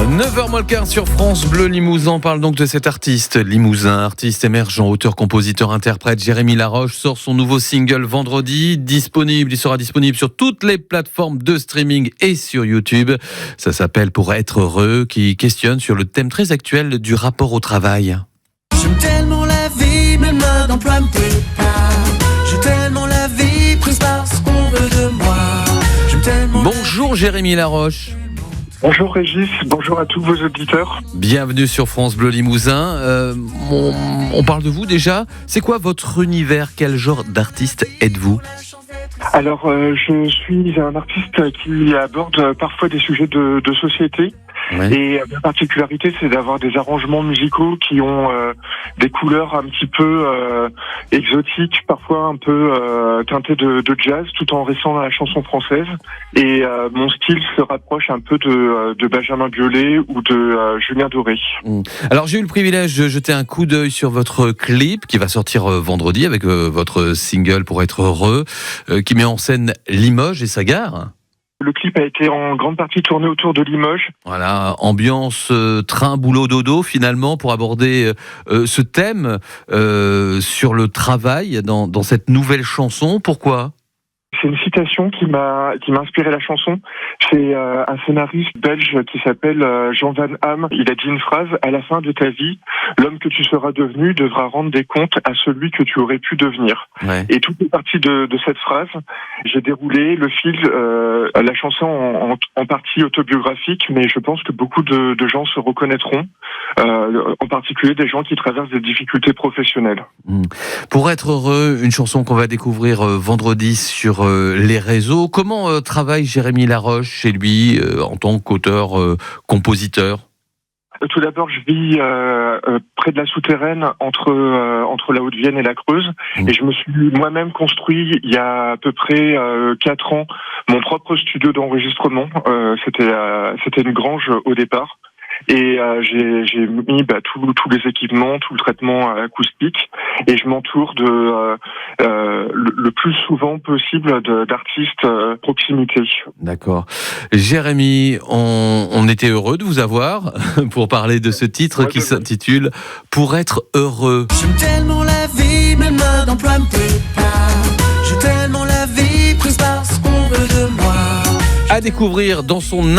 9h moins le quart sur France Bleu Limousin. On parle donc de cet artiste limousin, artiste émergent, auteur, compositeur, interprète. Jérémy Laroche sort son nouveau single vendredi. Il sera disponible sur toutes les plateformes de streaming et sur YouTube. Ça s'appelle Pour être heureux, qui questionne sur le thème très actuel du rapport au travail. J'aime tellement la vie, même d'emploi me dépasse. J'aime tellement la vie, prise par ce qu'on veut de moi. J'aime tellement. Bonjour Jérémy Laroche. Bonjour Régis, bonjour à tous vos auditeurs. Bienvenue sur France Bleu Limousin. On parle de vous déjà. C'est quoi votre univers? Quel genre d'artiste êtes-vous? Alors, je suis un artiste qui aborde parfois des sujets de société. Ouais. Et ma particularité, c'est d'avoir des arrangements musicaux qui ont des couleurs un petit peu exotiques, parfois un peu teintées de jazz, tout en restant dans la chanson française. Et mon style se rapproche un peu de Benjamin Biolay ou de Julien Doré. Alors j'ai eu le privilège de jeter un coup d'œil sur votre clip qui va sortir vendredi avec votre single Pour être heureux, qui met en scène Limoges et sa gare. Le clip a été en grande partie tourné autour de Limoges. Voilà, ambiance train, boulot, dodo finalement, pour aborder ce thème sur le travail dans cette nouvelle chanson. Pourquoi ? C'est une citation qui m'a inspiré la chanson. C'est un scénariste belge qui s'appelle Jean Van Hamme. Il a dit une phrase: à la fin de ta vie, l'homme que tu seras devenu devra rendre des comptes à celui que tu aurais pu devenir. Ouais. Et tout est parti de cette phrase. J'ai déroulé le fil, la chanson en partie autobiographique, mais je pense que beaucoup de gens se reconnaîtront, en particulier des gens qui traversent des difficultés professionnelles. Pour être heureux, une chanson qu'on va découvrir vendredi sur les réseaux. Comment travaille Jérémy Laroche chez lui en tant qu'auteur, compositeur ? Tout d'abord, je vis près de la souterraine entre la Haute-Vienne et la Creuse, et je me suis moi-même construit il y a à peu près 4 ans mon propre studio d'enregistrement. C'était une grange au départ. Et j'ai mis tous les équipements, tout le traitement acoustique, et je m'entoure de le plus souvent possible d'artistes proximité. D'accord. Jérémy, on était heureux de vous avoir pour parler de ce titre qui s'intitule Pour être heureux. J'aime tellement la vie, même d'emploi me dépasse. J'aime tellement la vie, prise par ce qu'on veut de moi. À découvrir dans son